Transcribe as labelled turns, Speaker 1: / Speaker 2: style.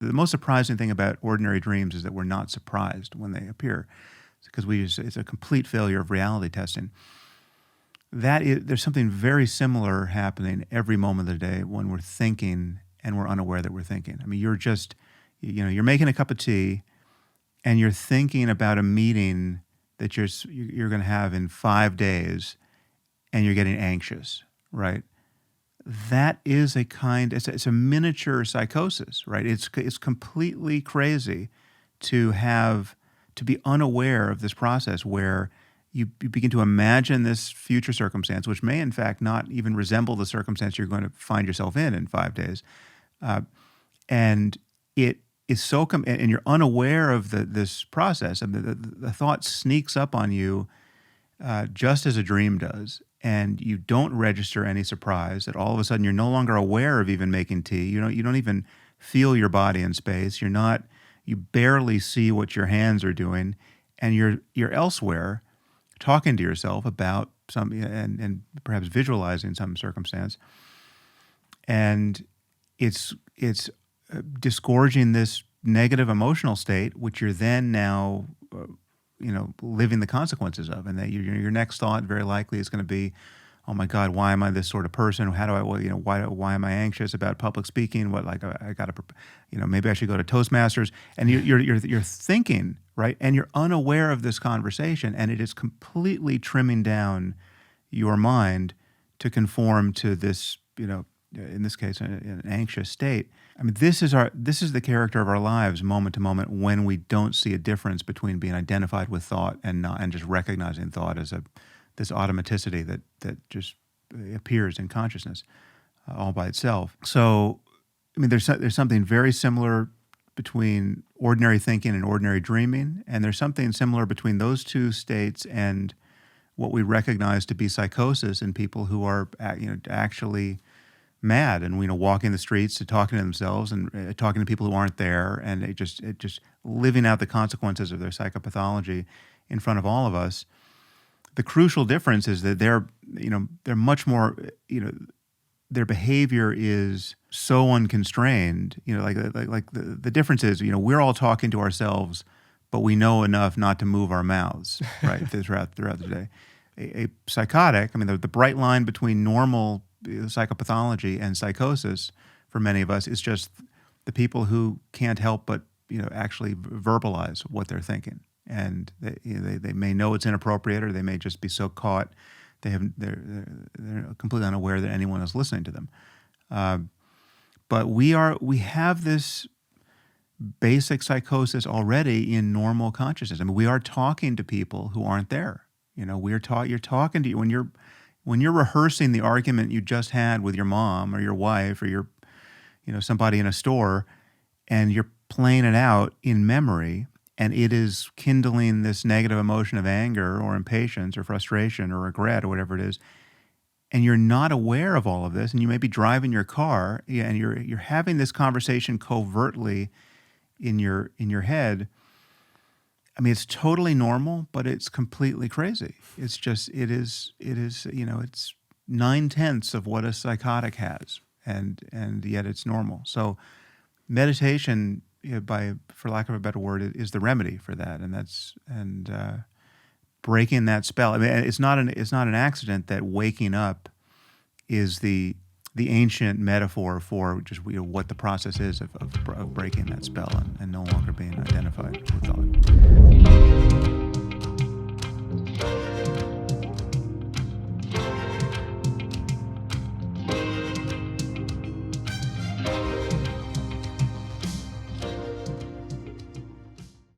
Speaker 1: The most surprising thing about ordinary dreams is that we're not surprised when they appear, because it's a complete failure of reality testing. There's something very similar happening every moment of the day when we're thinking and we're unaware that we're thinking. I mean, you're making a cup of tea and you're thinking about a meeting that you're going to have in 5 days, and you're getting anxious, right? That is it's a miniature psychosis, right? It's completely crazy to be unaware of this process where you begin to imagine this future circumstance, which may in fact not even resemble the circumstance you're going to find yourself in 5 days, and it is and you're unaware of this process. I mean, the thought sneaks up on you just as a dream does, and you don't register any surprise that all of a sudden you're no longer aware of even making tea. You don't even feel your body in space. You barely see what your hands are doing, and you're elsewhere, talking to yourself about some and perhaps visualizing some circumstance, and it's disgorging this negative emotional state, which you're then now living the consequences of, and that your next thought very likely is going to be, oh my God, why am I this sort of person? How do I, why am I anxious about public speaking? I got to, maybe I should go to Toastmasters. And you're thinking, right? And you're unaware of this conversation, and it is completely trimming down your mind to conform to this, in this case, an anxious state. I mean, this is the character of our lives, moment to moment, when we don't see a difference between being identified with thought and just recognizing thought as this automaticity that just appears in consciousness all by itself. So, I mean, there's something very similar between ordinary thinking and ordinary dreaming, and there's something similar between those two states and what we recognize to be psychosis in people who are actually mad and walking the streets and talking to themselves and talking to people who aren't there, and it just living out the consequences of their psychopathology in front of all of us. The crucial difference is that they're much more, their behavior is so unconstrained. The difference is, we're all talking to ourselves, but we know enough not to move our mouths, right, throughout the day. A psychotic, I mean, the bright line between normal psychopathology and psychosis for many of us is just the people who can't help but actually verbalize what they're thinking, and they may know it's inappropriate, or they may just be so caught they're completely unaware that anyone is listening to them. But we have this basic psychosis already in normal consciousness. I mean, we are talking to people who aren't there. You're talking to you when you're rehearsing the argument you just had with your mom or your wife or somebody in a store, and you're playing it out in memory, and it is kindling this negative emotion of anger or impatience or frustration or regret or whatever it is, and you're not aware of all of this, and you may be driving your car, and you're having this conversation covertly in your head. I mean, it's totally normal, but it's completely crazy. It's just, it is, it's 9/10 of what a psychotic has, and yet it's normal. So meditation, for lack of a better word, is the remedy for that, and breaking that spell. I mean, it's not an accident that waking up is the ancient metaphor for just what the process is of breaking that spell and no longer being identified with thought.